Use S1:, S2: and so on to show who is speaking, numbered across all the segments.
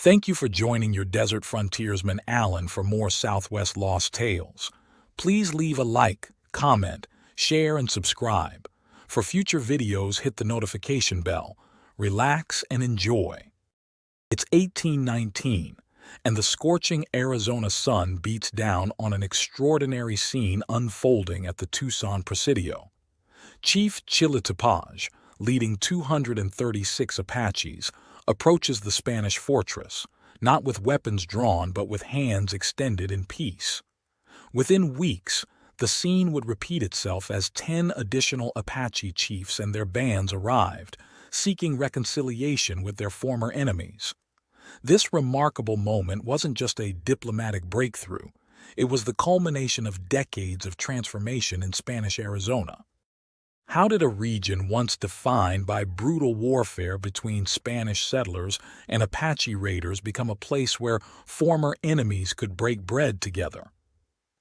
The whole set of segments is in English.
S1: Thank you for joining your desert frontiersman Alan for more Southwest Lost Tales. Please leave a like, comment, share, and subscribe. For future videos, hit the notification bell. Relax and enjoy. It's 1819, and the scorching Arizona sun beats down on an extraordinary scene unfolding at the Tucson Presidio. Chief Chilitapaj, leading 236 Apaches, approaches the Spanish fortress, not with weapons drawn but with hands extended in peace. Within weeks, the scene would repeat itself as 10 additional Apache chiefs and their bands arrived, seeking reconciliation with their former enemies. This remarkable moment wasn't just a diplomatic breakthrough, it was the culmination of decades of transformation in Spanish Arizona. How did a region once defined by brutal warfare between Spanish settlers and Apache raiders become a place where former enemies could break bread together?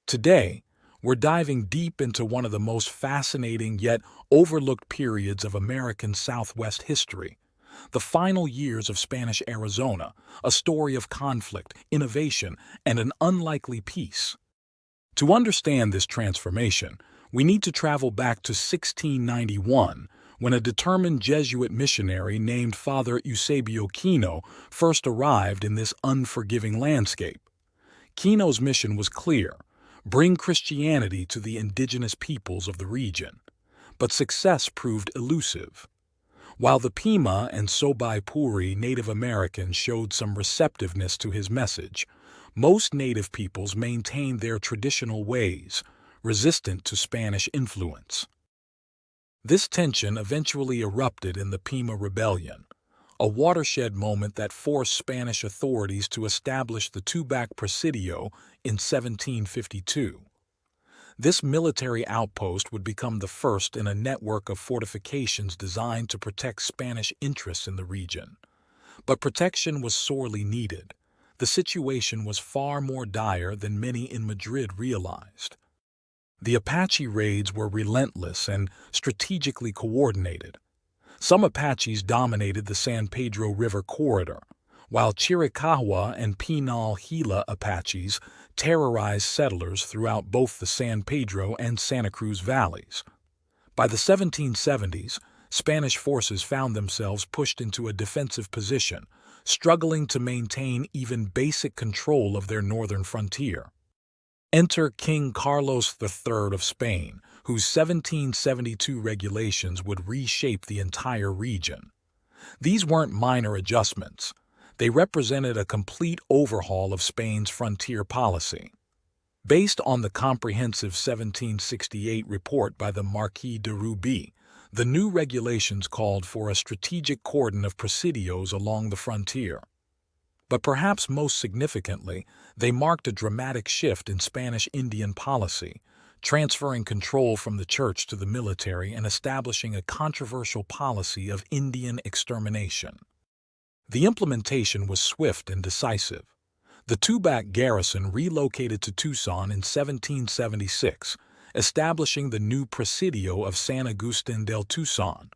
S1: Today, we're diving deep into one of the most fascinating yet overlooked periods of American Southwest history, the final years of Spanish Arizona, a story of conflict, innovation, and an unlikely peace. To understand this transformation, we need to travel back to 1691, when a determined Jesuit missionary named Father Eusebio Kino first arrived in this unforgiving landscape. Kino's mission was clear: bring Christianity to the indigenous peoples of the region. But success proved elusive. While the Pima and Sobai Puri Native Americans showed some receptiveness to his message, most native peoples maintained their traditional ways, resistant to Spanish influence. This tension eventually erupted in the Pima Rebellion, a watershed moment that forced Spanish authorities to establish the Tubac Presidio in 1752. This military outpost would become the first in a network of fortifications designed to protect Spanish interests in the region. But protection was sorely needed. The situation was far more dire than many in Madrid realized. The Apache raids were relentless and strategically coordinated. Some Apaches dominated the San Pedro River corridor, while Chiricahua and Pinal Gila Apaches terrorized settlers throughout both the San Pedro and Santa Cruz valleys. By the 1770s, Spanish forces found themselves pushed into a defensive position, struggling to maintain even basic control of their northern frontier. Enter King Carlos III of Spain, whose 1772 regulations would reshape the entire region. These weren't minor adjustments. They represented a complete overhaul of Spain's frontier policy. Based on the comprehensive 1768 report by the Marquis de Rubi, the new regulations called for a strategic cordon of presidios along the frontier. But perhaps most significantly, they marked a dramatic shift in Spanish Indian policy, transferring control from the church to the military and establishing a controversial policy of Indian extermination. The implementation was swift and decisive. The Tubac garrison relocated to Tucson in 1776, establishing the new Presidio of San Agustin del Tucson.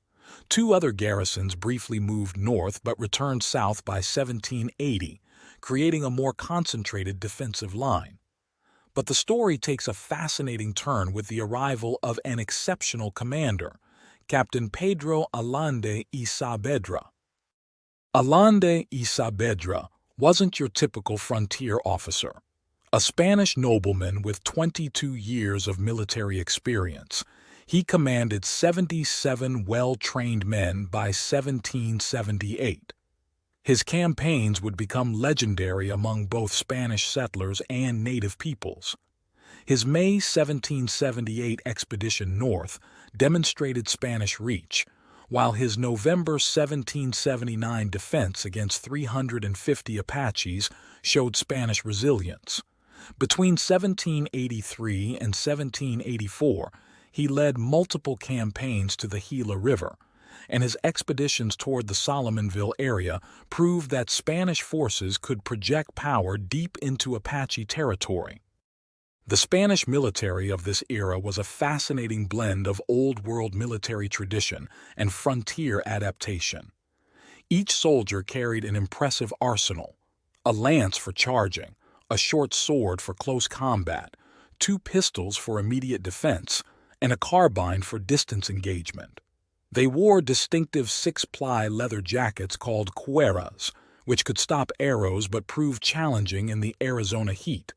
S1: Two other garrisons briefly moved north but returned south by 1780, creating a more concentrated defensive line. But the story takes a fascinating turn with the arrival of an exceptional commander, Captain Pedro Allende y Saavedra. Allende y Saavedra wasn't your typical frontier officer. A Spanish nobleman with 22 years of military experience, he commanded 77 well-trained men by 1778. His campaigns would become legendary among both Spanish settlers and native peoples. His May 1778 expedition north demonstrated Spanish reach, while his November 1779 defense against 350 Apaches showed Spanish resilience. Between 1783 and 1784, he led multiple campaigns to the Gila River, and his expeditions toward the Solomonville area proved that Spanish forces could project power deep into Apache territory. The Spanish military of this era was a fascinating blend of old-world military tradition and frontier adaptation. Each soldier carried an impressive arsenal: a lance for charging, a short sword for close combat, 2 pistols for immediate defense, and a carbine for distance engagement. They wore distinctive 6-ply leather jackets called cueras, which could stop arrows but proved challenging in the Arizona heat.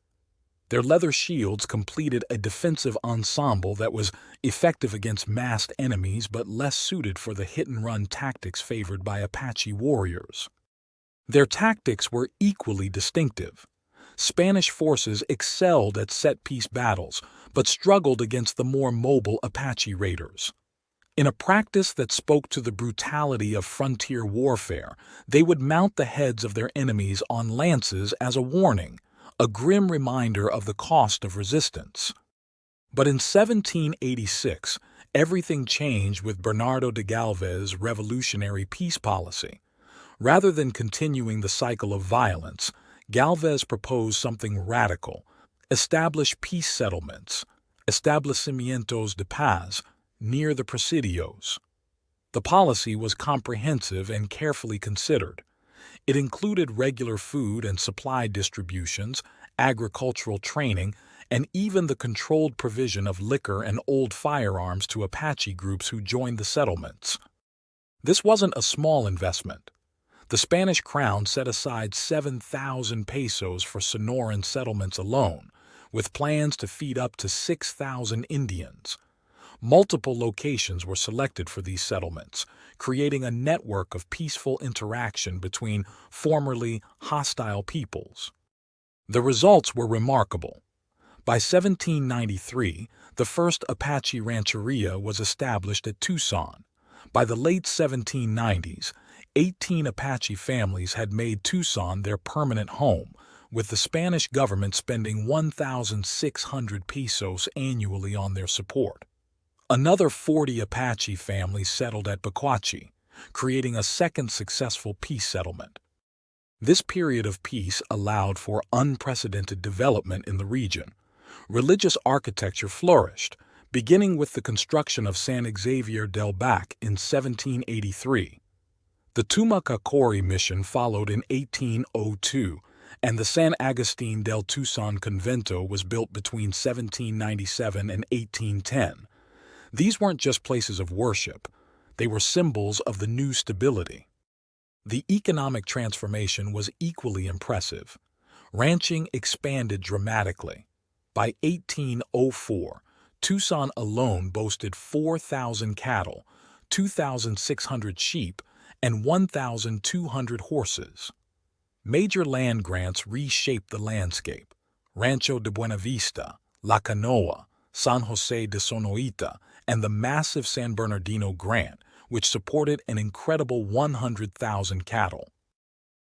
S1: Their leather shields completed a defensive ensemble that was effective against masked enemies but less suited for the hit-and-run tactics favored by Apache warriors. Their tactics were equally distinctive. Spanish forces excelled at set-piece battles but struggled against the more mobile Apache raiders. In a practice that spoke to the brutality of frontier warfare, they would mount the heads of their enemies on lances as a warning, a grim reminder of the cost of resistance. But in 1786, everything changed with Bernardo de Galvez's revolutionary peace policy. Rather than continuing the cycle of violence, Galvez proposed something radical: establish peace settlements, establecimientos de paz, near the presidios. The policy was comprehensive and carefully considered. It included regular food and supply distributions, agricultural training, and even the controlled provision of liquor and old firearms to Apache groups who joined the settlements. This wasn't a small investment. The Spanish crown set aside 7,000 pesos for Sonoran settlements alone, with plans to feed up to 6,000 Indians. Multiple locations were selected for these settlements, creating a network of peaceful interaction between formerly hostile peoples. The results were remarkable. By 1793, the first Apache rancheria was established at Tucson. By the late 1790s, 18 Apache families had made Tucson their permanent home, with the Spanish government spending 1,600 pesos annually on their support. Another 40 Apache families settled at Bacuachi, creating a second successful peace settlement. This period of peace allowed for unprecedented development in the region. Religious architecture flourished, beginning with the construction of San Xavier del Bac in 1783. The Tumacacori mission followed in 1802, and the San Agustin del Tucson Convento was built between 1797 and 1810. These weren't just places of worship, they were symbols of the new stability. The economic transformation was equally impressive. Ranching expanded dramatically. By 1804, Tucson alone boasted 4,000 cattle, 2,600 sheep, and 1,200 horses. Major land grants reshaped the landscape. Rancho de Buenavista, La Canoa, San Jose de Sonoita, and the massive San Bernardino grant, which supported an incredible 100,000 cattle.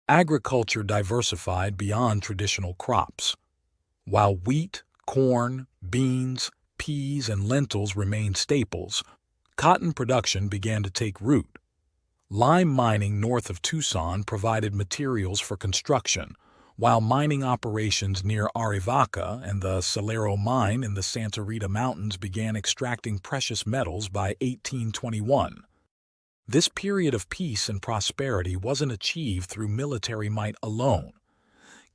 S1: Agriculture diversified beyond traditional crops. While wheat, corn, beans, peas, and lentils remained staples, cotton production began to take root. Lime mining north of Tucson provided materials for construction, while mining operations near Arivaca and the Salero mine in the Santa Rita Mountains began extracting precious metals by 1821. This period of peace and prosperity wasn't achieved through military might alone.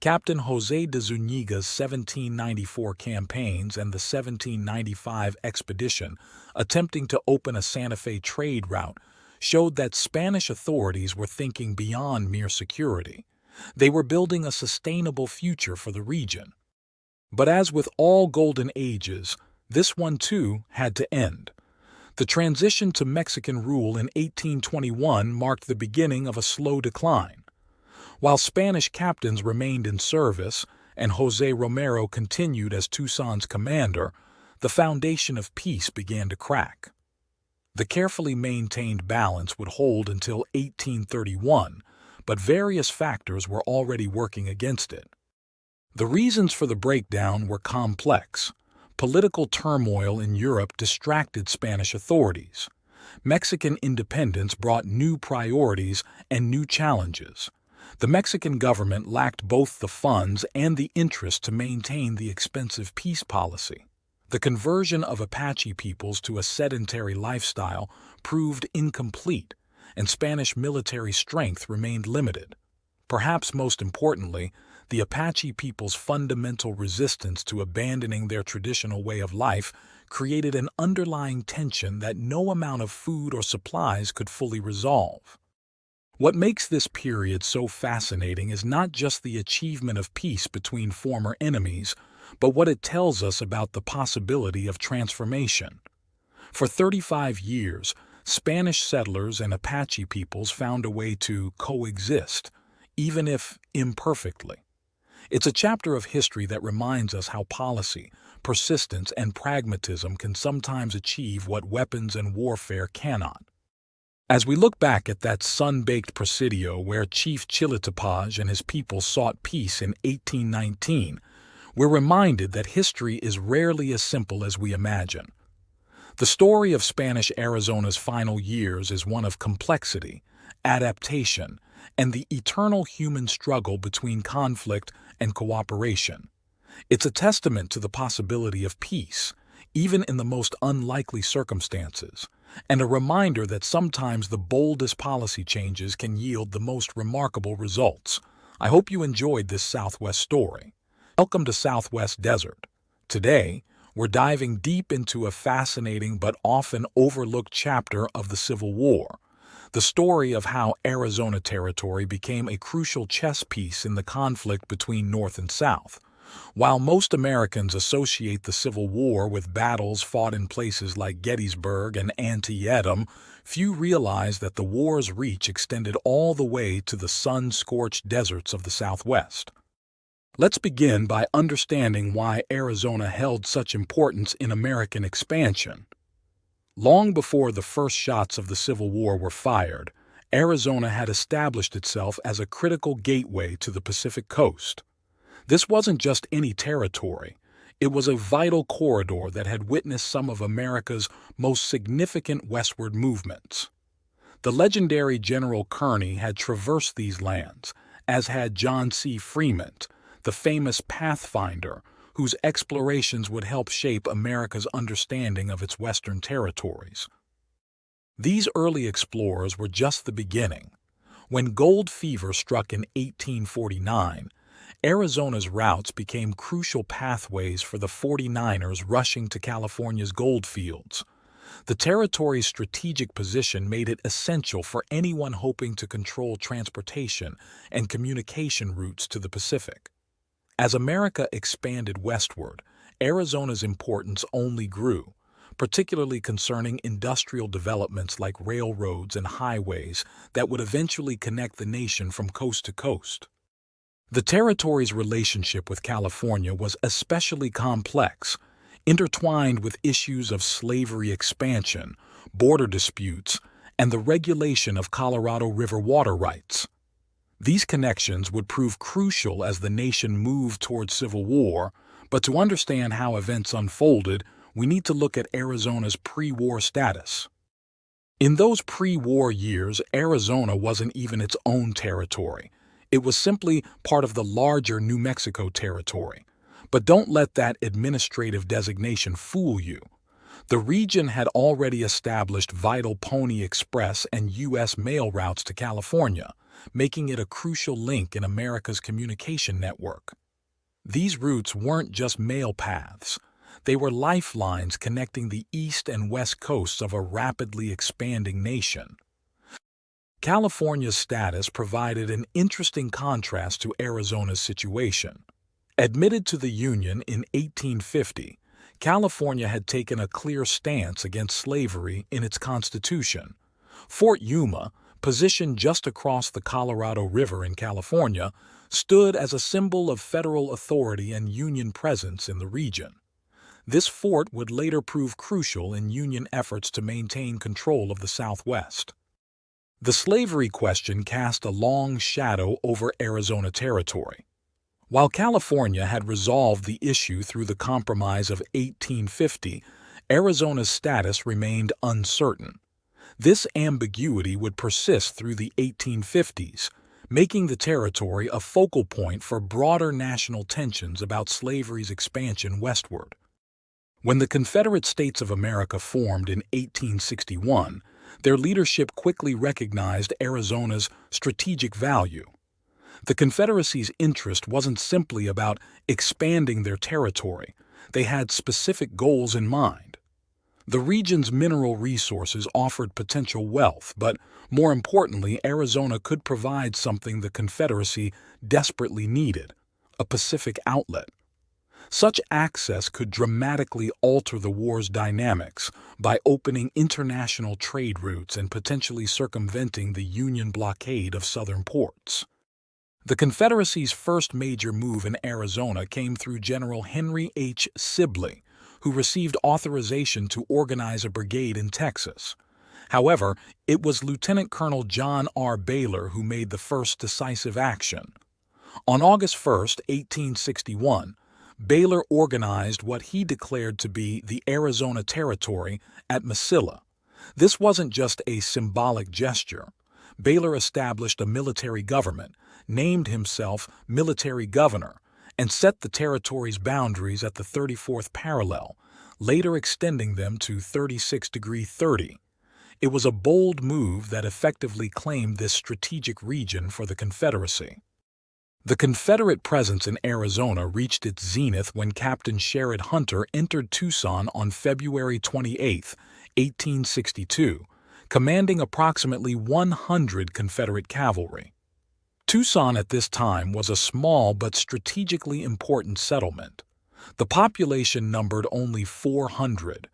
S1: Captain José de Zúñiga's 1794 campaigns and the 1795 expedition attempting to open a Santa Fe trade route showed that Spanish authorities were thinking beyond mere security. They were building a sustainable future for the region. But as with all golden ages, this one too had to end. The transition to Mexican rule in 1821 marked the beginning of a slow decline. While Spanish captains remained in service and José Romero continued as Tucson's commander, the foundation of peace began to crack. The carefully maintained balance would hold until 1831, but various factors were already working against it. The reasons for the breakdown were complex. Political turmoil in Europe distracted Spanish authorities. Mexican independence brought new priorities and new challenges. The Mexican government lacked both the funds and the interest to maintain the expensive peace policy. The conversion of Apache peoples to a sedentary lifestyle proved incomplete, and Spanish military strength remained limited. Perhaps most importantly, the Apache people's fundamental resistance to abandoning their traditional way of life created an underlying tension that no amount of food or supplies could fully resolve. What makes this period so fascinating is not just the achievement of peace between former enemies, but what it tells us about the possibility of transformation. For 35 years, Spanish settlers and Apache peoples found a way to coexist, even if imperfectly. It's a chapter of history that reminds us how policy, persistence, and pragmatism can sometimes achieve what weapons and warfare cannot. As we look back at that sun-baked presidio where Chief Chilitapaj and his people sought peace in 1819, we're reminded that history is rarely as simple as we imagine. The story of Spanish Arizona's final years is one of complexity, adaptation, and the eternal human struggle between conflict and cooperation. It's a testament to the possibility of peace, even in the most unlikely circumstances, and a reminder that sometimes the boldest policy changes can yield the most remarkable results. I hope you enjoyed this Southwest story. Welcome to Southwest Desert. Today, we're diving deep into a fascinating but often overlooked chapter of the Civil War, the story of how Arizona Territory became a crucial chess piece in the conflict between North and South. While most Americans associate the Civil War with battles fought in places like Gettysburg and Antietam, few realize that the war's reach extended all the way to the sun-scorched deserts of the Southwest. Let's begin by understanding why Arizona held such importance in American expansion. Long before the first shots of the Civil War were fired, Arizona had established itself as a critical gateway to the Pacific Coast. This wasn't just any territory. It was a vital corridor that had witnessed some of America's most significant westward movements. The legendary General Kearny had traversed these lands, as had John C. Fremont, the famous pathfinder, whose explorations would help shape America's understanding of its western territories. These early explorers were just the beginning. When gold fever struck in 1849, Arizona's routes became crucial pathways for the 49ers rushing to California's gold fields. The territory's strategic position made it essential for anyone hoping to control transportation and communication routes to the Pacific. As America expanded westward, Arizona's importance only grew, particularly concerning industrial developments like railroads and highways that would eventually connect the nation from coast to coast. The territory's relationship with California was especially complex, intertwined with issues of slavery expansion, border disputes, and the regulation of Colorado River water rights. These connections would prove crucial as the nation moved toward civil war, but to understand how events unfolded, we need to look at Arizona's pre-war status. In those pre-war years, Arizona wasn't even its own territory. It was simply part of the larger New Mexico territory. But don't let that administrative designation fool you. The region had already established vital Pony Express and U.S. mail routes to California, making it a crucial link in America's communication network. These routes weren't just mail paths. They were lifelines connecting the east and west coasts of a rapidly expanding nation. California's status provided an interesting contrast to Arizona's situation. Admitted to the Union in 1850, California had taken a clear stance against slavery in its constitution. Fort Yuma, positioned just across the Colorado River in California, stood as a symbol of federal authority and Union presence in the region. This fort would later prove crucial in Union efforts to maintain control of the Southwest. The slavery question cast a long shadow over Arizona Territory. While California had resolved the issue through the Compromise of 1850, Arizona's status remained uncertain. This ambiguity would persist through the 1850s, making the territory a focal point for broader national tensions about slavery's expansion westward. When the Confederate States of America formed in 1861, their leadership quickly recognized Arizona's strategic value. The Confederacy's interest wasn't simply about expanding their territory. They had specific goals in mind. The region's mineral resources offered potential wealth, but more importantly, Arizona could provide something the Confederacy desperately needed: a Pacific outlet. Such access could dramatically alter the war's dynamics by opening international trade routes and potentially circumventing the Union blockade of southern ports. The Confederacy's first major move in Arizona came through General Henry H. Sibley, who received authorization to organize a brigade in Texas. However, it was Lieutenant Colonel John R. Baylor who made the first decisive action. On August 1, 1861, Baylor organized what he declared to be the Arizona Territory at Mesilla. This wasn't just a symbolic gesture. Baylor established a military government, named himself military governor, and set the territory's boundaries at the 34th parallel, later extending them to 36°30. It was a bold move that effectively claimed this strategic region for the Confederacy. The Confederate presence in Arizona reached its zenith when Captain Sherrod Hunter entered Tucson on February 28, 1862, commanding approximately 100 Confederate cavalry. Tucson at this time was a small but strategically important settlement. The population numbered only 500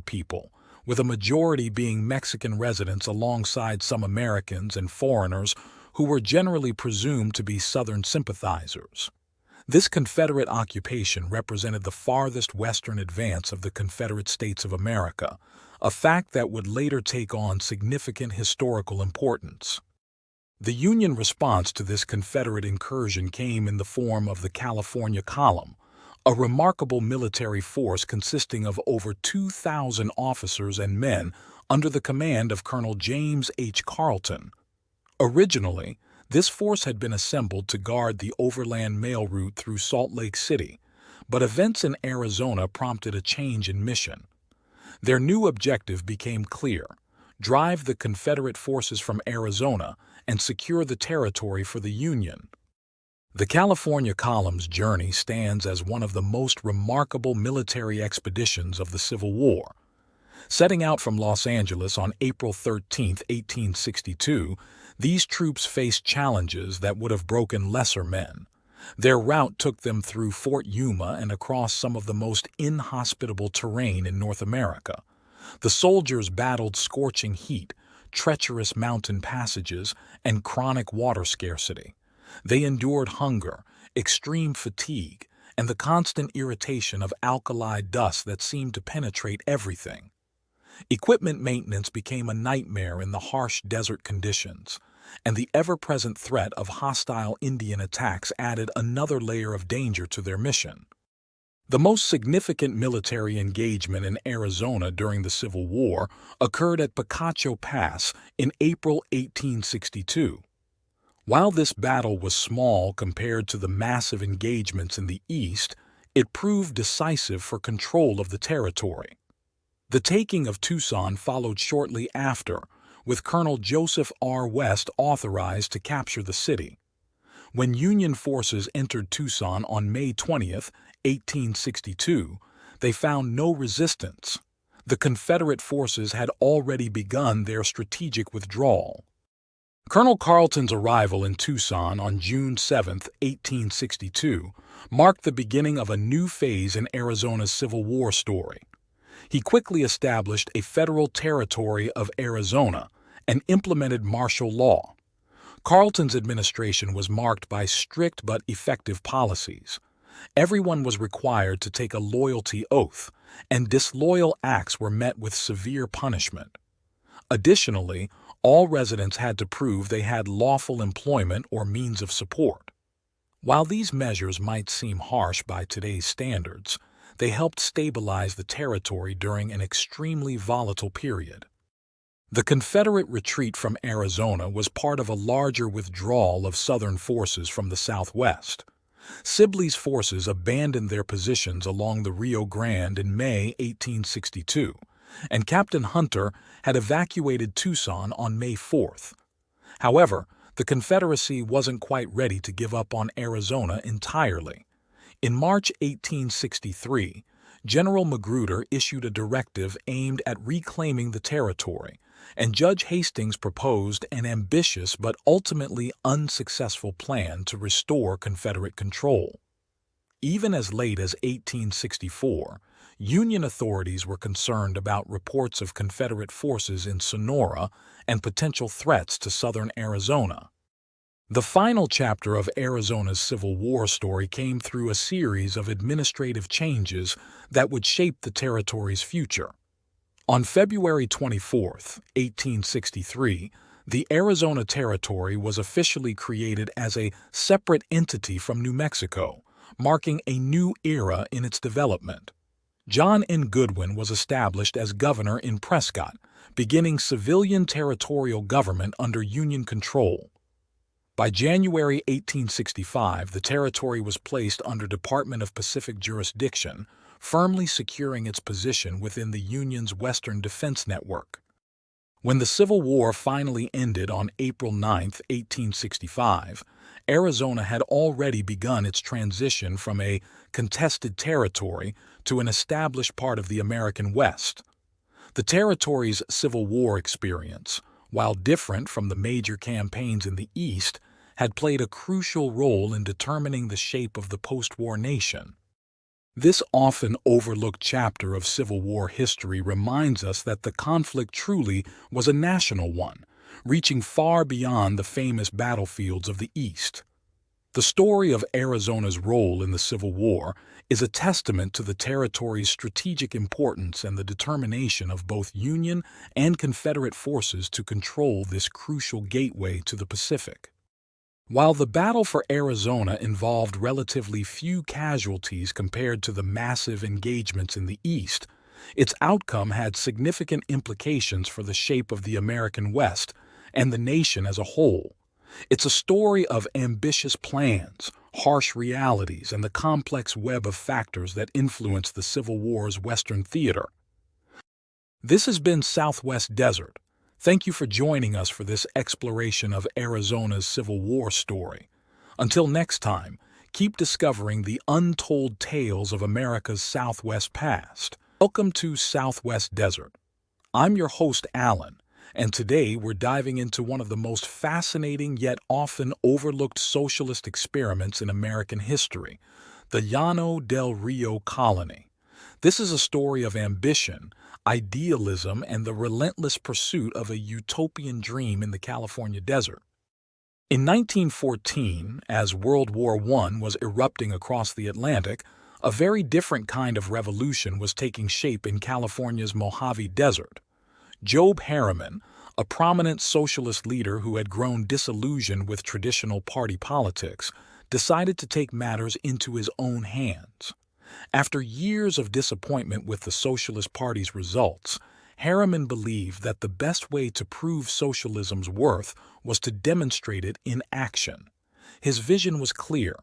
S1: people, with a majority being Mexican residents alongside some Americans and foreigners who were generally presumed to be Southern sympathizers. This Confederate occupation represented the farthest western advance of the Confederate States of America, a fact that would later take on significant historical importance. The Union response to this Confederate incursion came in the form of the California Column, a remarkable military force consisting of over 2,000 officers and men under the command of Colonel James H. Carleton. Originally, this force had been assembled to guard the overland mail route through Salt Lake City, but events in Arizona prompted a change in mission. Their new objective became clear: drive the Confederate forces from Arizona and secure the territory for the Union. The California Column's journey stands as one of the most remarkable military expeditions of the Civil War. Setting out from Los Angeles on April 13, 1862, these troops faced challenges that would have broken lesser men. Their route took them through Fort Yuma and across some of the most inhospitable terrain in North America. The soldiers battled scorching heat, treacherous mountain passages, and chronic water scarcity. They endured hunger, extreme fatigue, and the constant irritation of alkali dust that seemed to penetrate everything. Equipment maintenance became a nightmare in the harsh desert conditions, and the ever-present threat of hostile Indian attacks added another layer of danger to their mission. The most significant military engagement in Arizona during the Civil War occurred at Picacho Pass in April 1862. While this battle was small compared to the massive engagements in the East, it proved decisive for control of the territory. The taking of Tucson followed shortly after, with Colonel Joseph R. West authorized to capture the city. When Union forces entered Tucson on May 20, 1862, they found no resistance. The Confederate forces had already begun their strategic withdrawal. Colonel Carleton's arrival in Tucson on June 7, 1862, marked the beginning of a new phase in Arizona's Civil War story. He quickly established a federal territory of Arizona and implemented martial law. Carleton's administration was marked by strict but effective policies. Everyone was required to take a loyalty oath, and disloyal acts were met with severe punishment. Additionally, all residents had to prove they had lawful employment or means of support. While these measures might seem harsh by today's standards, they helped stabilize the territory during an extremely volatile period. The Confederate retreat from Arizona was part of a larger withdrawal of Southern forces from the Southwest. Sibley's forces abandoned their positions along the Rio Grande in May 1862, and Captain Hunter had evacuated Tucson on May 4th. However, the Confederacy wasn't quite ready to give up on Arizona entirely. In March 1863, General Magruder issued a directive aimed at reclaiming the territory, and Judge Hastings proposed an ambitious but ultimately unsuccessful plan to restore Confederate control. Even as late as 1864, Union authorities were concerned about reports of Confederate forces in Sonora and potential threats to southern Arizona. The final chapter of Arizona's Civil War story came through a series of administrative changes that would shape the territory's future. On February 24, 1863, the Arizona Territory was officially created as a separate entity from New Mexico, marking a new era in its development. John N. Goodwin was established as governor in Prescott, beginning civilian territorial government under Union control. By January 1865, the territory was placed under Department of Pacific jurisdiction, firmly securing its position within the Union's Western Defense Network. When the Civil War finally ended on April 9, 1865, Arizona had already begun its transition from a contested territory to an established part of the American West. The territory's Civil War experience, while different from the major campaigns in the East, had played a crucial role in determining the shape of the post-war nation. This often overlooked chapter of Civil War history reminds us that the conflict truly was a national one, reaching far beyond the famous battlefields of the East. The story of Arizona's role in the Civil War is a testament to the territory's strategic importance and the determination of both Union and Confederate forces to control this crucial gateway to the Pacific. While the battle for Arizona involved relatively few casualties compared to the massive engagements in the East, its outcome had significant implications for the shape of the American West and the nation as a whole. It's a story of ambitious plans, harsh realities, and the complex web of factors that influenced the Civil War's Western theater. This has been Southwest Desert. Thank you for joining us for this exploration of Arizona's Civil War story. Until next time, keep discovering the untold tales of America's Southwest past. Welcome to Southwest Desert. I'm your host, Alan, and today we're diving into one of the most fascinating yet often overlooked socialist experiments in American history, the Llano Del Rio colony. This is a story of ambition, idealism, and the relentless pursuit of a utopian dream in the California desert. In 1914, as World War I was erupting across the Atlantic, a very different kind of revolution was taking shape in California's Mojave Desert. Job Harriman, a prominent socialist leader who had grown disillusioned with traditional party politics, decided to take matters into his own hands. After years of disappointment with the Socialist Party's results, Harriman believed that the best way to prove socialism's worth was to demonstrate it in action. His vision was clear: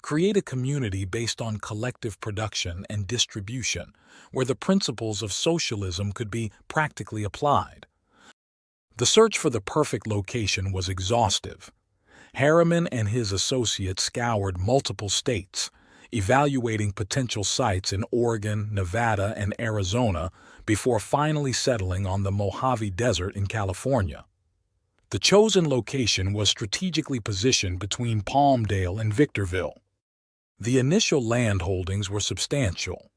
S1: create a community based on collective production and distribution, where the principles of socialism could be practically applied. The search for the perfect location was exhaustive. Harriman and his associates scoured multiple states, evaluating potential sites in Oregon, Nevada, and Arizona before finally settling on the Mojave Desert in California. The chosen location was strategically positioned between Palmdale and Victorville. The initial land holdings were substantial: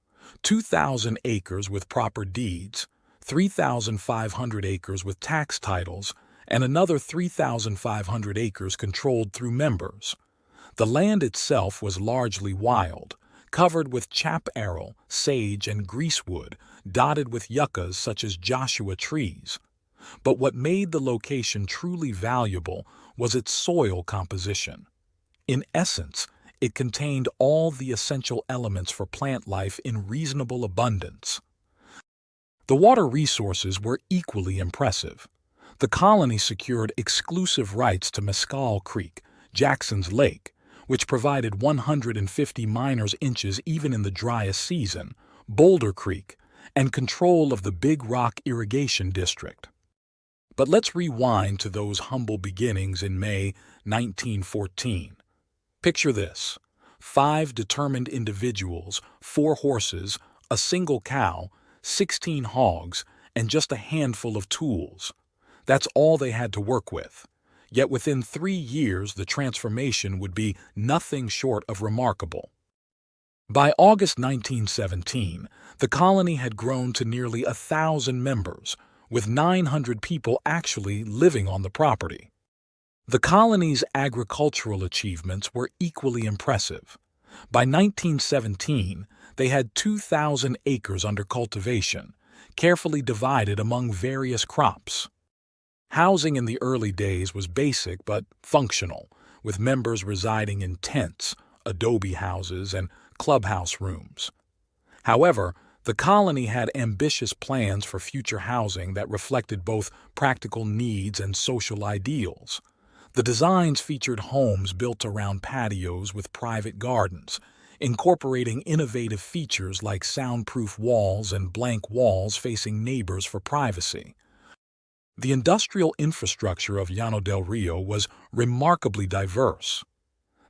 S1: 2,000 acres with proper deeds, 3,500 acres with tax titles, and another 3,500 acres controlled through members. The land itself was largely wild, covered with chaparral, sage, and greasewood, dotted with yuccas such as Joshua trees. But what made the location truly valuable was its soil composition. In essence, it contained all the essential elements for plant life in reasonable abundance. The water resources were equally impressive. The colony secured exclusive rights to Mescal Creek, Jackson's Lake, which provided 150 miners' inches even in the driest season, Boulder Creek, and control of the Big Rock Irrigation District. But let's rewind to those humble beginnings in May 1914. Picture this: 5 determined individuals, 4 horses, a single cow, 16 hogs, and just a handful of tools. That's all they had to work with. Yet within 3 years, the transformation would be nothing short of remarkable. By August 1917, the colony had grown to nearly 1,000 members, with 900 people actually living on the property. The colony's agricultural achievements were equally impressive. By 1917, they had 2,000 acres under cultivation, carefully divided among various crops. Housing in the early days was basic but functional, with members residing in tents, adobe houses, and clubhouse rooms. However, the colony had ambitious plans for future housing that reflected both practical needs and social ideals. The designs featured homes built around patios with private gardens, incorporating innovative features like soundproof walls and blank walls facing neighbors for privacy. The industrial infrastructure of Llano del Rio was remarkably diverse.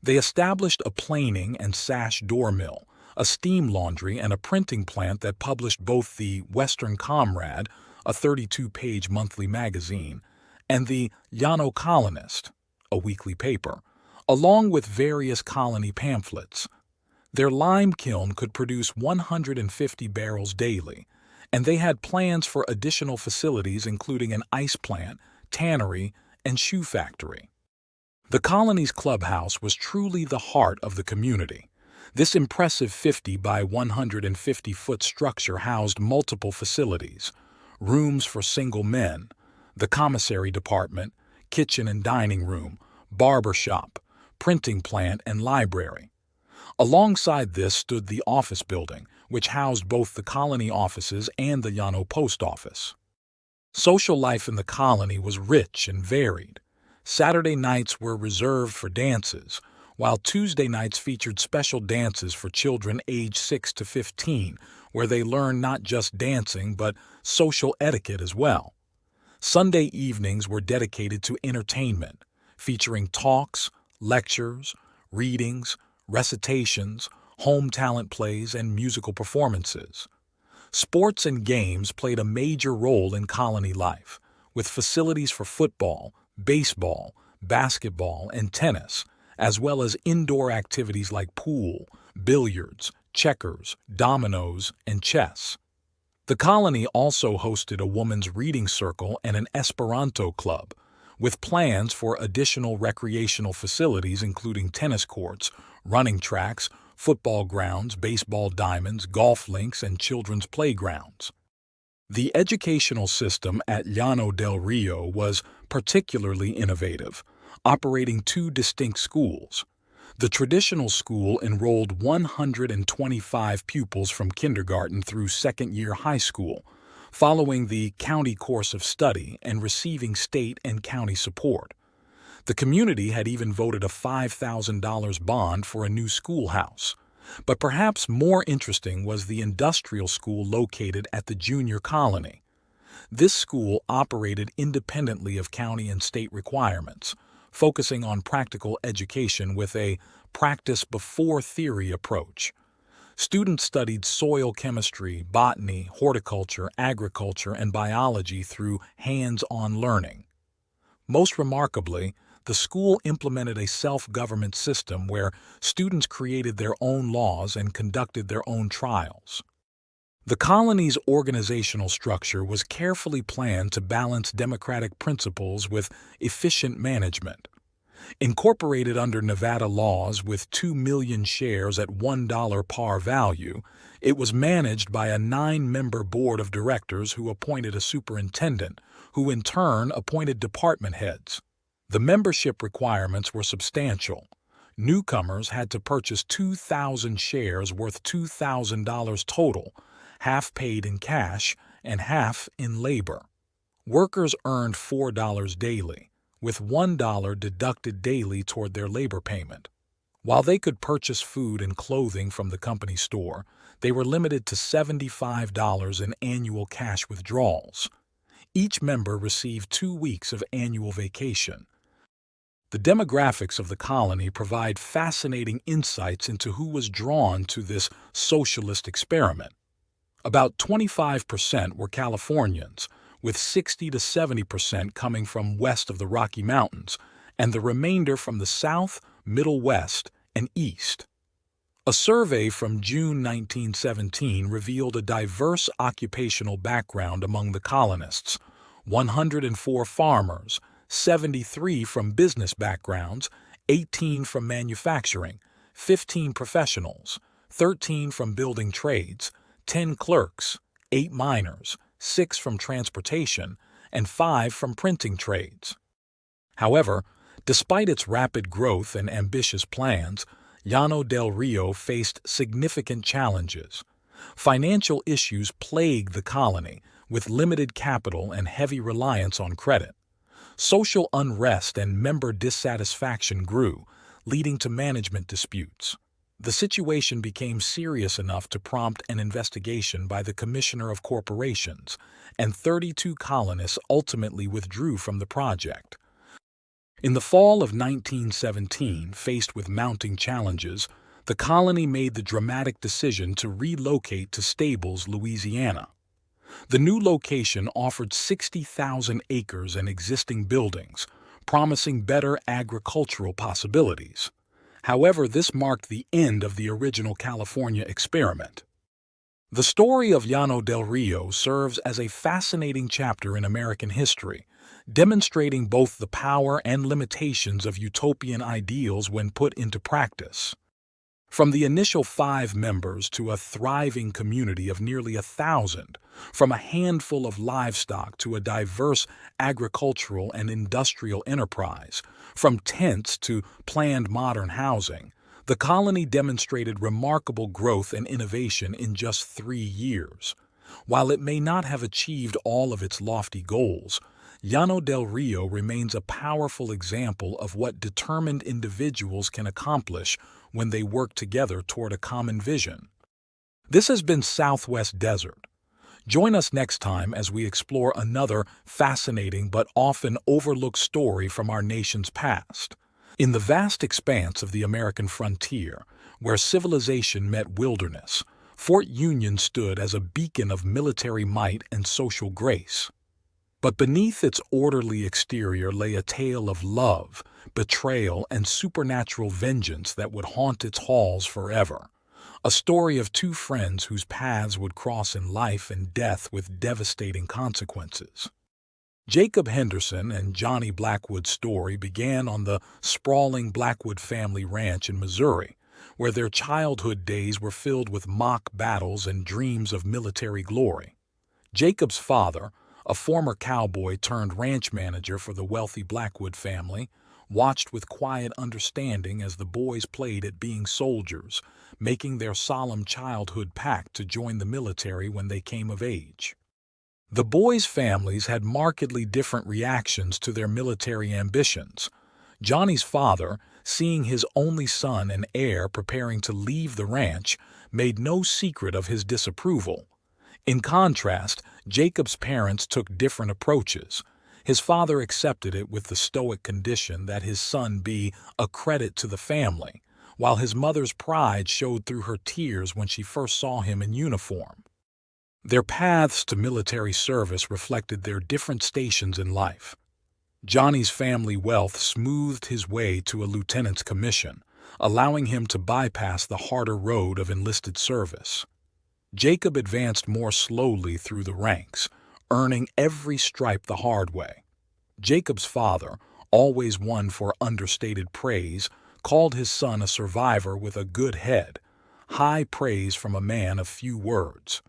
S1: They established a planing and sash door mill, a steam laundry, and a printing plant that published both the Western Comrade, a 32-page monthly magazine, and the Llano Colonist, a weekly paper, along with various colony pamphlets. Their lime kiln could produce 150 barrels daily, and they had plans for additional facilities including an ice plant, tannery, and shoe factory. The colony's clubhouse was truly the heart of the community. This impressive 50 by 150-foot structure housed multiple facilities: rooms for single men, the commissary department, kitchen and dining room, barber shop, printing plant, and library. Alongside this stood the office building, which housed both the colony offices and the Llano post office. Social life in the colony was rich and varied. Saturday nights were reserved for dances, while Tuesday nights featured special dances for children aged 6 to 15, where they learned not just dancing but social etiquette as well. Sunday evenings were dedicated to entertainment, featuring talks, lectures, readings, recitations, home talent plays, and musical performances. Sports and games played a major role in colony life, with facilities for football, baseball, basketball, and tennis, as well as indoor activities like pool, billiards, checkers, dominoes, and chess. The colony also hosted a women's reading circle and an Esperanto club, with plans for additional recreational facilities including tennis courts, running tracks, football grounds, baseball diamonds, golf links, and children's playgrounds. The educational system at Llano del Rio was particularly innovative, operating 2 distinct schools. The traditional school enrolled 125 pupils from kindergarten through second-year high school, following the county course of study and receiving state and county support. The community had even voted a $5,000 bond for a new schoolhouse. But perhaps more interesting was the industrial school located at the junior colony. This school operated independently of county and state requirements, focusing on practical education with a practice-before-theory approach. Students studied soil chemistry, botany, horticulture, agriculture, and biology through hands-on learning. Most remarkably, the school implemented a self-government system where students created their own laws and conducted their own trials. The colony's organizational structure was carefully planned to balance democratic principles with efficient management. Incorporated under Nevada laws with 2 million shares at $1 par value, it was managed by a 9-member board of directors who appointed a superintendent, who in turn appointed department heads. The membership requirements were substantial. Newcomers had to purchase 2,000 shares worth $2,000 total, half paid in cash and half in labor. Workers earned $4 daily, with $1 deducted daily toward their labor payment. While they could purchase food and clothing from the company store, they were limited to $75 in annual cash withdrawals. Each member received 2 weeks of annual vacation. The demographics of the colony provide fascinating insights into who was drawn to this socialist experiment. About 25% were Californians, with 60 to 70% coming from west of the Rocky Mountains, and the remainder from the South, Middle West, and East. A survey from June 1917 revealed a diverse occupational background among the colonists: 104 farmers, 73 from business backgrounds, 18 from manufacturing, 15 professionals, 13 from building trades, 10 clerks, 8 miners, 6 from transportation, and 5 from printing trades. However, despite its rapid growth and ambitious plans, Llano del Rio faced significant challenges. Financial issues plagued the colony, with limited capital and heavy reliance on credit. Social unrest and member dissatisfaction grew, leading to management disputes. The situation became serious enough to prompt an investigation by the Commissioner of Corporations, and 32 colonists ultimately withdrew from the project. In the fall of 1917, faced with mounting challenges, the colony made the dramatic decision to relocate to Stables, Louisiana. The new location offered 60,000 acres and existing buildings, promising better agricultural possibilities. However, this marked the end of the original California experiment. The story of Llano del Rio serves as a fascinating chapter in American history, demonstrating both the power and limitations of utopian ideals when put into practice. From the initial 5 members to a thriving community of nearly 1,000, from a handful of livestock to a diverse agricultural and industrial enterprise, from tents to planned modern housing, the colony demonstrated remarkable growth and innovation in just 3 years. While it may not have achieved all of its lofty goals, Llano del Rio remains a powerful example of what determined individuals can accomplish when they work together toward a common vision. This has been Southwest Desert. Join us next time as we explore another fascinating but often overlooked story from our nation's past. In the vast expanse of the American frontier, where civilization met wilderness, Fort Union stood as a beacon of military might and social grace. But beneath its orderly exterior lay a tale of love, betrayal, and supernatural vengeance that would haunt its halls forever. A story of 2 friends whose paths would cross in life and death with devastating consequences. Jacob Henderson and Johnny Blackwood's story began on the sprawling Blackwood family ranch in Missouri, where their childhood days were filled with mock battles and dreams of military glory. Jacob's father, a former cowboy turned ranch manager for the wealthy Blackwood family, watched with quiet understanding as the boys played at being soldiers, making their solemn childhood pact to join the military when they came of age. The boys' families had markedly different reactions to their military ambitions. Johnny's father, seeing his only son and heir preparing to leave the ranch, made no secret of his disapproval. In contrast, Jacob's parents took different approaches. His father accepted it with the stoic condition that his son be a credit to the family, while his mother's pride showed through her tears when she first saw him in uniform. Their paths to military service reflected their different stations in life. Johnny's family wealth smoothed his way to a lieutenant's commission, allowing him to bypass the harder road of enlisted service. Jacob advanced more slowly through the ranks, earning every stripe the hard way. Jacob's father, always one for understated praise, called his son a survivor with a good head, high praise from a man of few words.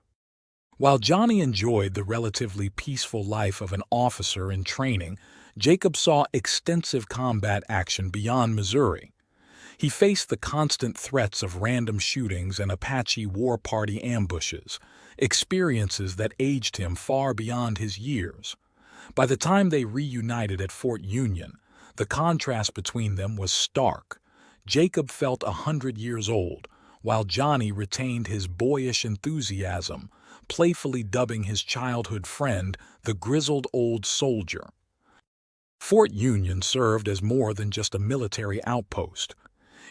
S1: While Johnny enjoyed the relatively peaceful life of an officer in training, Jacob saw extensive combat action beyond Missouri. He faced the constant threats of random shootings and Apache war party ambushes, experiences that aged him far beyond his years. By the time they reunited at Fort Union, the contrast between them was stark. Jacob felt 100 years old, while Johnny retained his boyish enthusiasm, playfully dubbing his childhood friend the grizzled old soldier. Fort Union served as more than just a military outpost.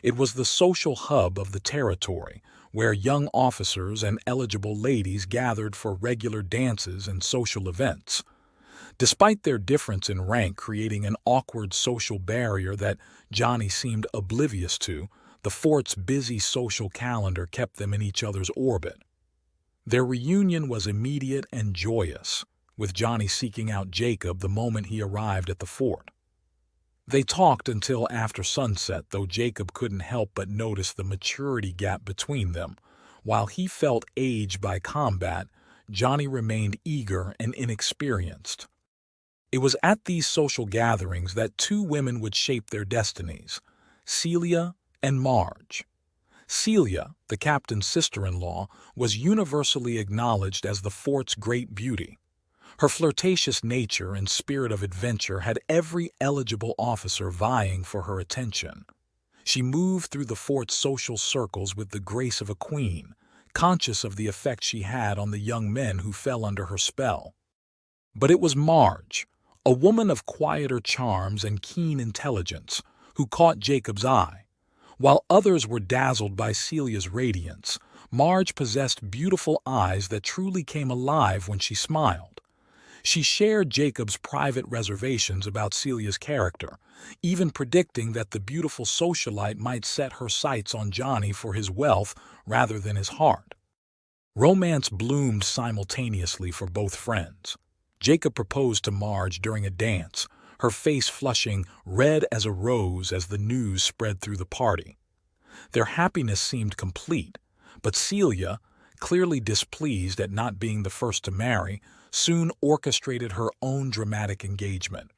S1: It was the social hub of the territory, where young officers and eligible ladies gathered for regular dances and social events. Despite their difference in rank creating an awkward social barrier that Johnny seemed oblivious to, the fort's busy social calendar kept them in each other's orbit. Their reunion was immediate and joyous, with Johnny seeking out Jacob the moment he arrived at the fort. They talked until after sunset, though Jacob couldn't help but notice the maturity gap between them. While he felt aged by combat, Johnny remained eager and inexperienced. It was at these social gatherings that two women would shape their destinies, Celia and Marge. Celia, the captain's sister-in-law, was universally acknowledged as the fort's great beauty. Her flirtatious nature and spirit of adventure had every eligible officer vying for her attention. She moved through the fort's social circles with the grace of a queen, conscious of the effect she had on the young men who fell under her spell. But it was Marge, a woman of quieter charms and keen intelligence, who caught Jacob's eye. While others were dazzled by Celia's radiance, Marge possessed beautiful eyes that truly came alive when she smiled. She shared Jacob's private reservations about Celia's character, even predicting that the beautiful socialite might set her sights on Johnny for his wealth rather than his heart. Romance bloomed simultaneously for both friends. Jacob proposed to Marge during a dance, her face flushing red as a rose as the news spread through the party. Their happiness seemed complete, but Celia, clearly displeased at not being the first to marry, soon orchestrated her own dramatic engagement.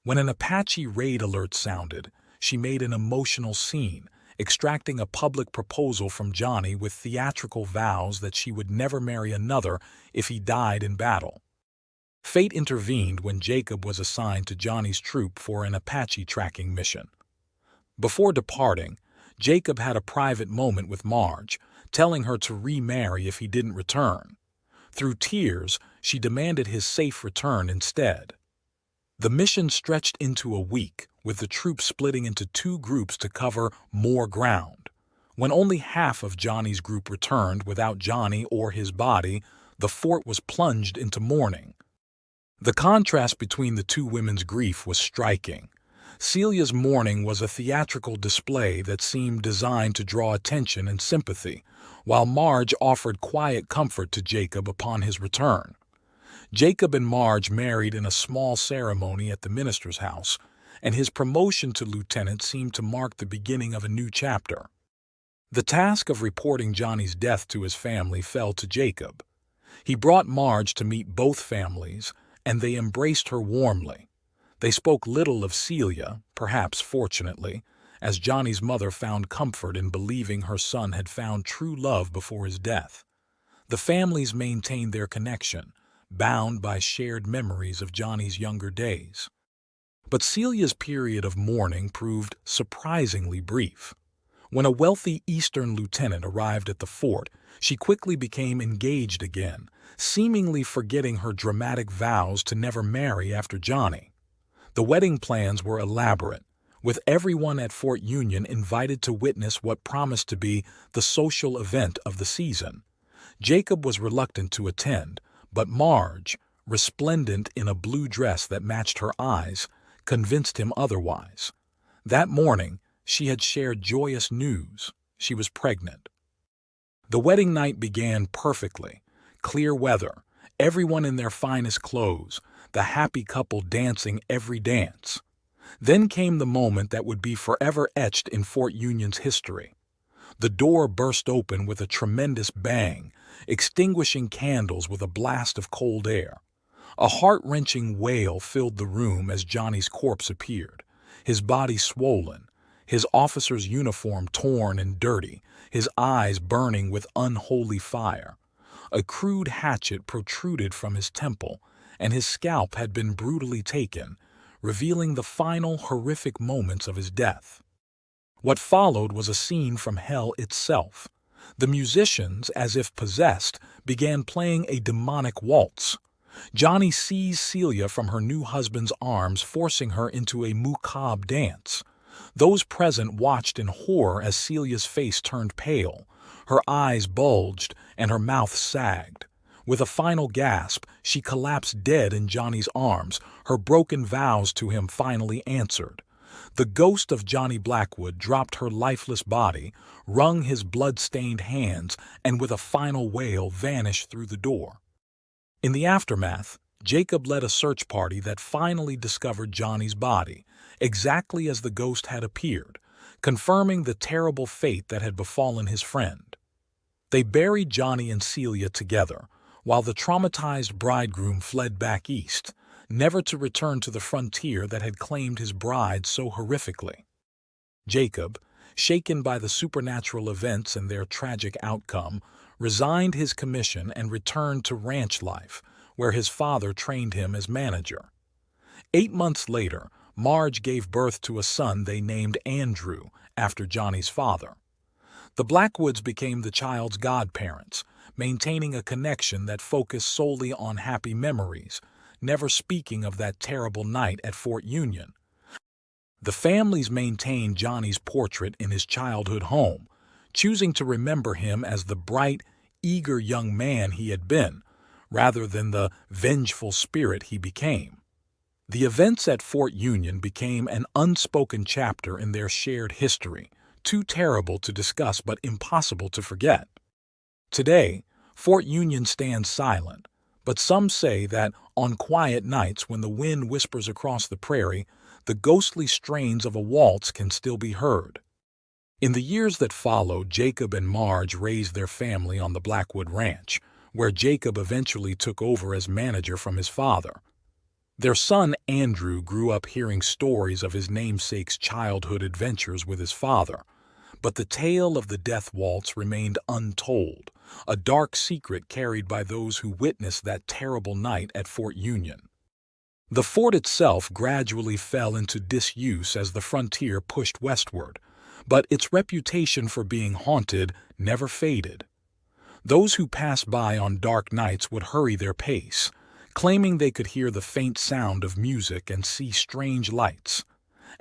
S1: When an Apache raid alert sounded, she made an emotional scene, extracting a public proposal from Johnny with theatrical vows that she would never marry another if he died in battle. Fate intervened when Jacob was assigned to Johnny's troop for an Apache tracking mission. Before departing, Jacob had a private moment with Marge, telling her to remarry if he didn't return. Through tears, she demanded his safe return instead. The mission stretched into a week, with the troops splitting into two groups to cover more ground. When only half of Johnny's group returned without Johnny or his body, the fort was plunged into mourning. The contrast between the two women's grief was striking. Celia's mourning was a theatrical display that seemed designed to draw attention and sympathy, while Marge offered quiet comfort to Jacob upon his return. Jacob and Marge married in a small ceremony at the minister's house, and his promotion to lieutenant seemed to mark the beginning of a new chapter. The task of reporting Johnny's death to his family fell to Jacob. He brought Marge to meet both families, and they embraced her warmly. They spoke little of Celia, perhaps fortunately, as Johnny's mother found comfort in believing her son had found true love before his death. The families maintained their connection, bound by shared memories of Johnny's younger days. But Celia's period of mourning proved surprisingly brief. When a wealthy Eastern lieutenant arrived at the fort, she quickly became engaged again, seemingly forgetting her dramatic vows to never marry after Johnny. The wedding plans were elaborate, with everyone at Fort Union invited to witness what promised to be the social event of the season. Jacob was reluctant to attend, but Marge, resplendent in a blue dress that matched her eyes, convinced him otherwise. That morning, she had shared joyous news. She was pregnant. The wedding night began perfectly. Clear weather, everyone in their finest clothes, the happy couple dancing every dance. Then came the moment that would be forever etched in Fort Union's history. The door burst open with a tremendous bang, extinguishing candles with a blast of cold air. A heart-wrenching wail filled the room as Johnny's corpse appeared, his body swollen, his officer's uniform torn and dirty, his eyes burning with unholy fire. A crude hatchet protruded from his temple, and his scalp had been brutally taken, revealing the final horrific moments of his death. What followed was a scene from hell itself. The musicians, as if possessed, began playing a demonic waltz. Johnny seized Celia from her new husband's arms, forcing her into a macabre dance. Those present watched in horror as Celia's face turned pale. Her eyes bulged and her mouth sagged. With a final gasp, she collapsed dead in Johnny's arms, her broken vows to him finally answered. The ghost of Johnny Blackwood dropped her lifeless body, wrung his blood-stained hands, and with a final wail vanished through the door. In the aftermath, Jacob led a search party that finally discovered Johnny's body, exactly as the ghost had appeared, confirming the terrible fate that had befallen his friend. They buried Johnny and Celia together, while the traumatized bridegroom fled back east, never to return to the frontier that had claimed his bride so horrifically. Jacob, shaken by the supernatural events and their tragic outcome, resigned his commission and returned to ranch life, where his father trained him as manager. 8 months later, Marge gave birth to a son they named Andrew, after Johnny's father. The Blackwoods became the child's godparents, maintaining a connection that focused solely on happy memories, never speaking of that terrible night at Fort Union. The families maintained Johnny's portrait in his childhood home, choosing to remember him as the bright, eager young man he had been, rather than the vengeful spirit he became. The events at Fort Union became an unspoken chapter in their shared history, too terrible to discuss but impossible to forget. Today, Fort Union stands silent, but some say that on quiet nights when the wind whispers across the prairie, the ghostly strains of a waltz can still be heard. In the years that followed, Jacob and Marge raised their family on the Blackwood Ranch, where Jacob eventually took over as manager from his father. Their son Andrew grew up hearing stories of his namesake's childhood adventures with his father, but the tale of the death waltz remained untold, a dark secret carried by those who witnessed that terrible night at Fort Union. The fort itself gradually fell into disuse as the frontier pushed westward, but its reputation for being haunted never faded. Those who passed by on dark nights would hurry their pace, claiming they could hear the faint sound of music and see strange lights.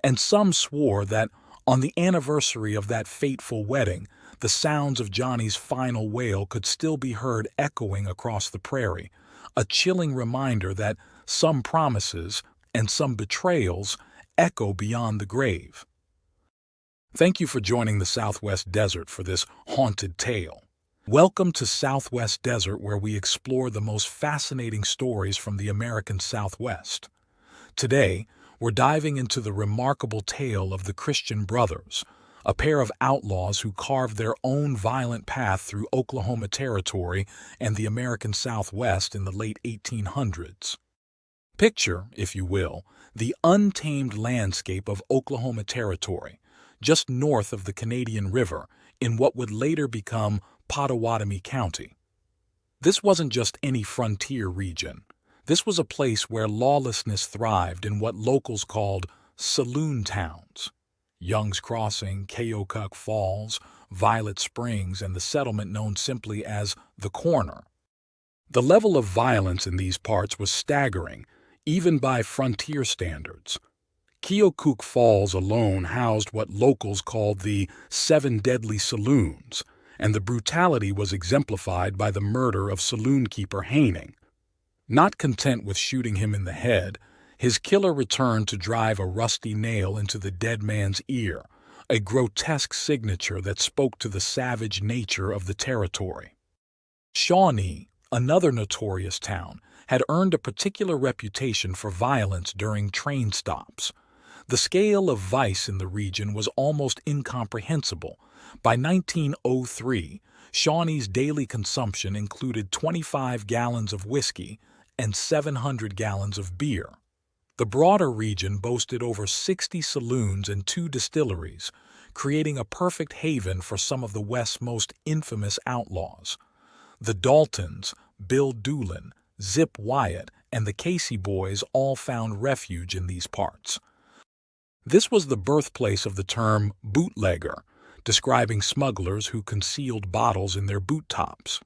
S1: And some swore that on the anniversary of that fateful wedding, the sounds of Johnny's final wail could still be heard echoing across the prairie, a chilling reminder that some promises and some betrayals echo beyond the grave. Thank you for joining the Southwest Desert for this haunted tale. Welcome to Southwest Desert, where we explore the most fascinating stories from the American Southwest. Today, we're diving into the remarkable tale of the Christian Brothers, a pair of outlaws who carved their own violent path through Oklahoma Territory and the American Southwest in the late 1800s. Picture, if you will, the untamed landscape of Oklahoma Territory, just north of the Canadian River, in what would later become Pottawatomie County. This wasn't just any frontier region. This was a place where lawlessness thrived in what locals called saloon towns. Young's Crossing, Keokuk Falls, Violet Springs, and the settlement known simply as the Corner. The level of violence in these parts was staggering, even by frontier standards. Keokuk Falls alone housed what locals called the 7 Deadly Saloons, and the brutality was exemplified by the murder of saloon keeper Haining. Not content with shooting him in the head, his killer returned to drive a rusty nail into the dead man's ear, a grotesque signature that spoke to the savage nature of the territory. Shawnee, another notorious town, had earned a particular reputation for violence during train stops. The scale of vice in the region was almost incomprehensible. By 1903, Shawnee's daily consumption included 25 gallons of whiskey and 700 gallons of beer. The broader region boasted over 60 saloons and 2 distilleries, creating a perfect haven for some of the West's most infamous outlaws. The Daltons, Bill Doolin, Zip Wyatt, and the Casey Boys all found refuge in these parts. This was the birthplace of the term bootlegger, describing smugglers who concealed bottles in their boot tops.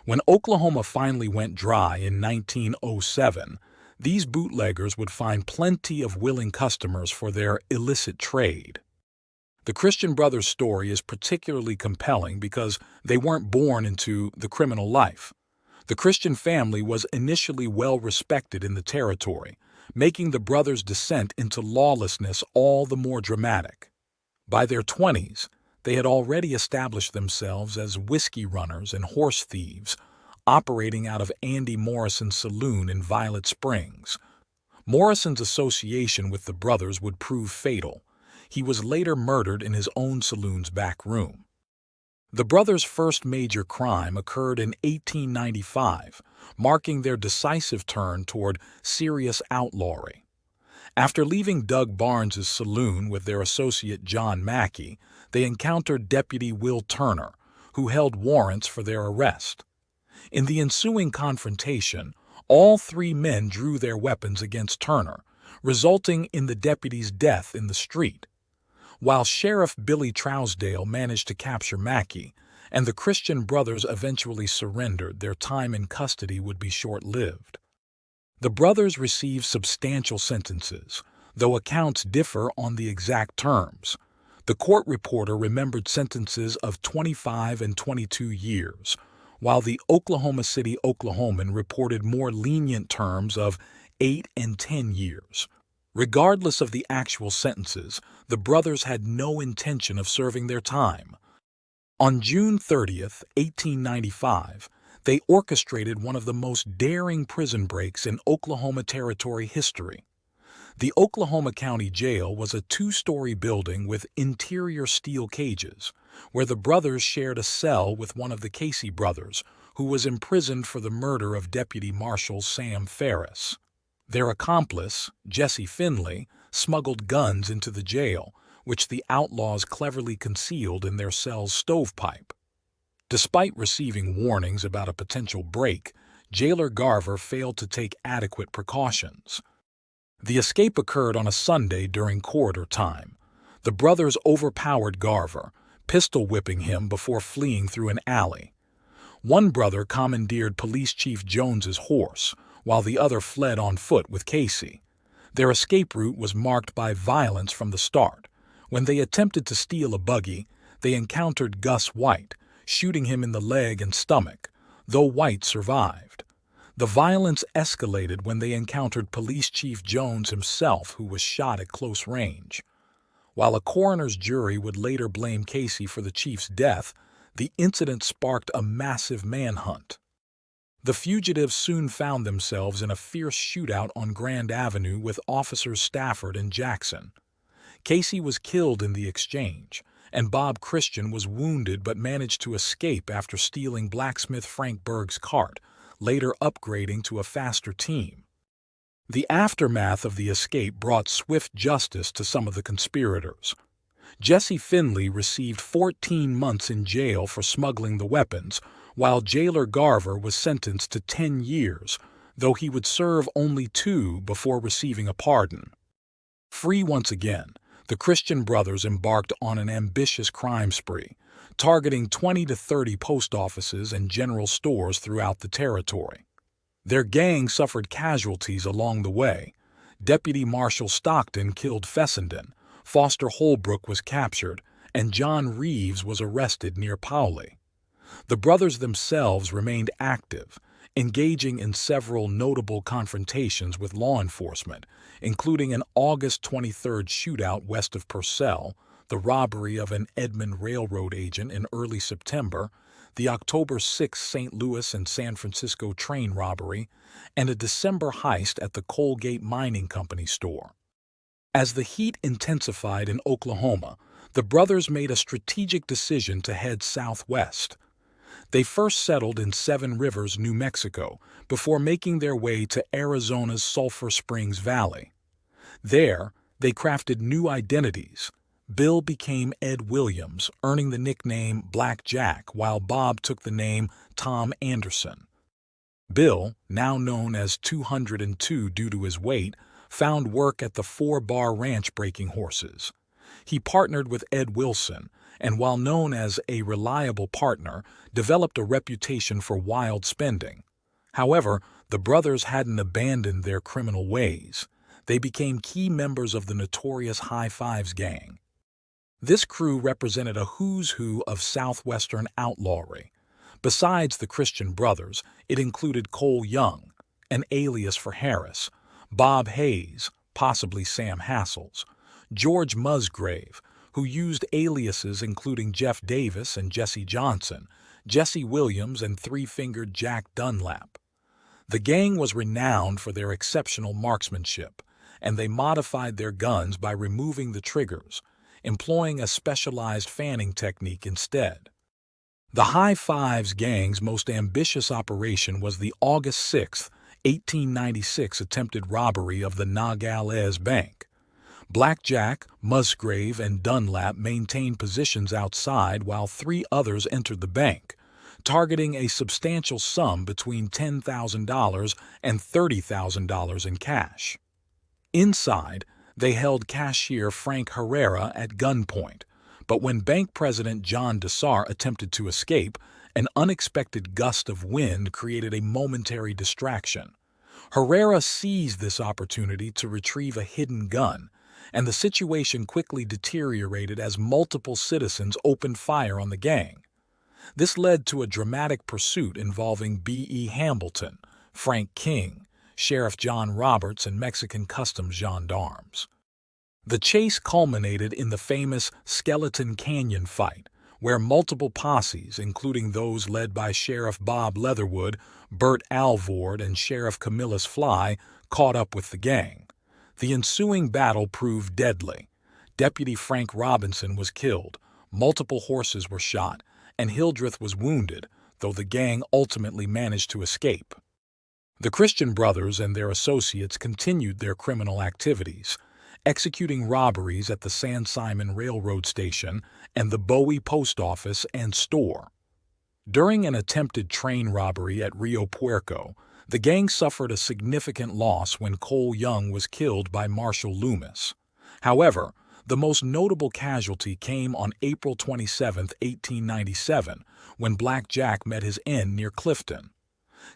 S1: When Oklahoma finally went dry in 1907, these bootleggers would find plenty of willing customers for their illicit trade. The Christian brothers' story is particularly compelling because they weren't born into the criminal life. The Christian family was initially well respected in the territory, making the brothers' descent into lawlessness all the more dramatic. By their 20s, they had already established themselves as whiskey runners and horse thieves, operating out of Andy Morrison's saloon in Violet Springs. Morrison's association with the brothers would prove fatal. He was later murdered in his own saloon's back room. The brothers' first major crime occurred in 1895, marking their decisive turn toward serious outlawry. After leaving Doug Barnes's saloon with their associate John Mackey, they encountered Deputy Will Turner, who held warrants for their arrest. In the ensuing confrontation, all three men drew their weapons against Turner, resulting in the deputy's death in the street. While Sheriff Billy Trousdale managed to capture Mackey, and the Christian brothers eventually surrendered, their time in custody would be short-lived. The brothers received substantial sentences, though accounts differ on the exact terms. The court reporter remembered sentences of 25 and 22 years, while the Oklahoma City Oklahoman reported more lenient terms of 8 and 10 years. Regardless of the actual sentences, the brothers had no intention of serving their time. On June 30, 1895, they orchestrated one of the most daring prison breaks in Oklahoma Territory history. The Oklahoma County Jail was a 2-story building with interior steel cages, where the brothers shared a cell with one of the Casey brothers, who was imprisoned for the murder of Deputy Marshal Sam Ferris. Their accomplice, Jesse Finley, smuggled guns into the jail, which the outlaws cleverly concealed in their cell's stovepipe. Despite receiving warnings about a potential break, jailer Garver failed to take adequate precautions. The escape occurred on a Sunday during corridor time. The brothers overpowered Garver, pistol-whipping him before fleeing through an alley. One brother commandeered Police Chief Jones's horse, while the other fled on foot with Casey. Their escape route was marked by violence from the start. When they attempted to steal a buggy, they encountered Gus White, shooting him in the leg and stomach, though White survived. The violence escalated when they encountered Police Chief Jones himself, who was shot at close range. While a coroner's jury would later blame Casey for the chief's death, the incident sparked a massive manhunt. The fugitives soon found themselves in a fierce shootout on Grand Avenue with officers Stafford and Jackson. Casey was killed in the exchange, and Bob Christian was wounded but managed to escape after stealing blacksmith Frank Berg's cart, later upgrading to a faster team. The aftermath of the escape brought swift justice to some of the conspirators. Jesse Finley received 14 months in jail for smuggling the weapons, while jailer Garver was sentenced to 10 years, though he would serve only 2 before receiving a pardon. Free once again, the Christian brothers embarked on an ambitious crime spree, targeting 20 to 30 post offices and general stores throughout the territory. Their gang suffered casualties along the way. Deputy Marshal Stockton killed Fessenden, Foster Holbrook was captured, and John Reeves was arrested near Powley. The brothers themselves remained active, engaging in several notable confrontations with law enforcement, including an August 23rd shootout west of Purcell, the robbery of an Edmond Railroad agent in early September, the October 6 St. Louis and San Francisco train robbery, and a December heist at the Colgate Mining Company store. As the heat intensified in Oklahoma, the brothers made a strategic decision to head southwest. They first settled in Seven Rivers, New Mexico, before making their way to Arizona's Sulphur Springs Valley. There, they crafted new identities. Bill became Ed Williams, earning the nickname Black Jack, while Bob took the name Tom Anderson. Bill, now known as 202 due to his weight, found work at the 4 Bar Ranch breaking horses. He partnered with Ed Wilson, and while known as a reliable partner, developed a reputation for wild spending. However, the brothers hadn't abandoned their criminal ways. They became key members of the notorious High Fives gang. This crew represented a who's who of southwestern outlawry. Besides the Christian brothers, it included Cole Young, an alias for Harris, Bob Hayes, possibly Sam Hassels, George Musgrave, who used aliases including Jeff Davis and Jesse Johnson, Jesse Williams, and Three-Fingered Jack Dunlap. The gang was renowned for their exceptional marksmanship, and they modified their guns by removing the triggers, employing a specialized fanning technique instead. The High Fives gang's most ambitious operation was the August 6, 1896 attempted robbery of the Nogales Bank. Blackjack, Musgrave, and Dunlap maintained positions outside while three others entered the bank, targeting a substantial sum between $10,000 and $30,000 in cash. Inside, they held cashier Frank Herrera at gunpoint, but when bank president John Dessart attempted to escape, an unexpected gust of wind created a momentary distraction. Herrera seized this opportunity to retrieve a hidden gun, and the situation quickly deteriorated as multiple citizens opened fire on the gang. This led to a dramatic pursuit involving B.E. Hambleton, Frank King, Sheriff John Roberts, and Mexican customs gendarmes. The chase culminated in the famous Skeleton Canyon fight, where multiple posses, including those led by Sheriff Bob Leatherwood, Bert Alvord, and Sheriff Camillus Fly, caught up with the gang. The ensuing battle proved deadly. Deputy Frank Robinson was killed, multiple horses were shot, and Hildreth was wounded, though the gang ultimately managed to escape. The Christian brothers and their associates continued their criminal activities, executing robberies at the San Simon Railroad Station and the Bowie Post Office and store. During an attempted train robbery at Rio Puerco, the gang suffered a significant loss when Cole Young was killed by Marshall Loomis. However, the most notable casualty came on April 27, 1897, when Black Jack met his end near Clifton.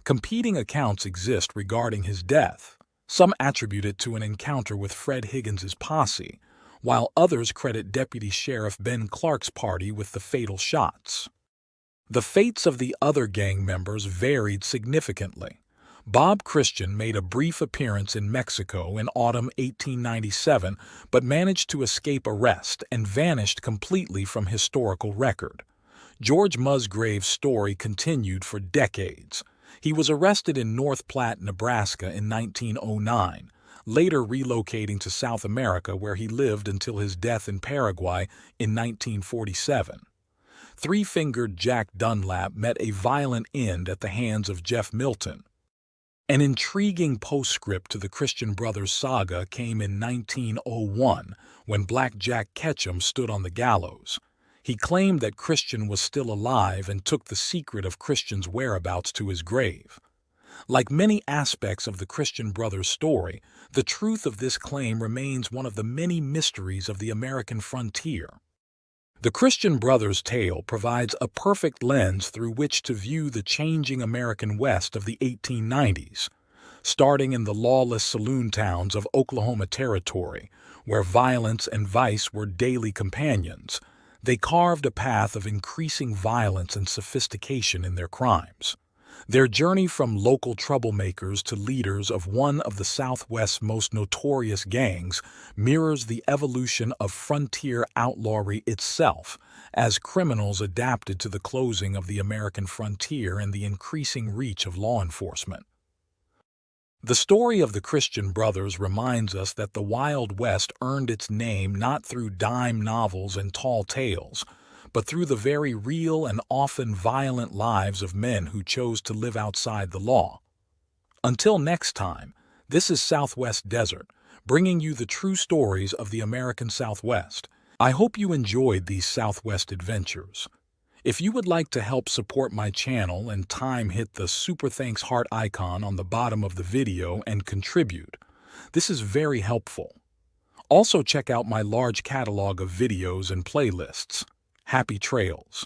S1: Competing accounts exist regarding his death. Some attribute it to an encounter with Fred Higgins's posse, while others credit Deputy Sheriff Ben Clark's party with the fatal shots. The fates of the other gang members varied significantly. Bob Christian made a brief appearance in Mexico in autumn 1897, but managed to escape arrest and vanished completely from historical record. George Musgrave's story continued for decades. He was arrested in North Platte, Nebraska in 1909, later relocating to South America where he lived until his death in Paraguay in 1947. Three-Fingered Jack Dunlap met a violent end at the hands of Jeff Milton. An intriguing postscript to the Christian Brothers saga came in 1901 when Black Jack Ketchum stood on the gallows. He claimed that Christian was still alive and took the secret of Christian's whereabouts to his grave. Like many aspects of the Christian Brothers story, the truth of this claim remains one of the many mysteries of the American frontier. The Christian Brothers tale provides a perfect lens through which to view the changing American West of the 1890s. Starting in the lawless saloon towns of Oklahoma Territory, where violence and vice were daily companions, they carved a path of increasing violence and sophistication in their crimes. Their journey from local troublemakers to leaders of one of the Southwest's most notorious gangs mirrors the evolution of frontier outlawry itself, as criminals adapted to the closing of the American frontier and the increasing reach of law enforcement. The story of the Christian Brothers reminds us that the Wild West earned its name not through dime novels and tall tales, but through the very real and often violent lives of men who chose to live outside the law. Until next time, this is Southwest Desert, bringing you the true stories of the American Southwest. I hope you enjoyed these Southwest adventures. If you would like to help support my channel and time, hit the Super Thanks heart icon on the bottom of the video and contribute. This is very helpful. Also check out my large catalog of videos and playlists. Happy trails.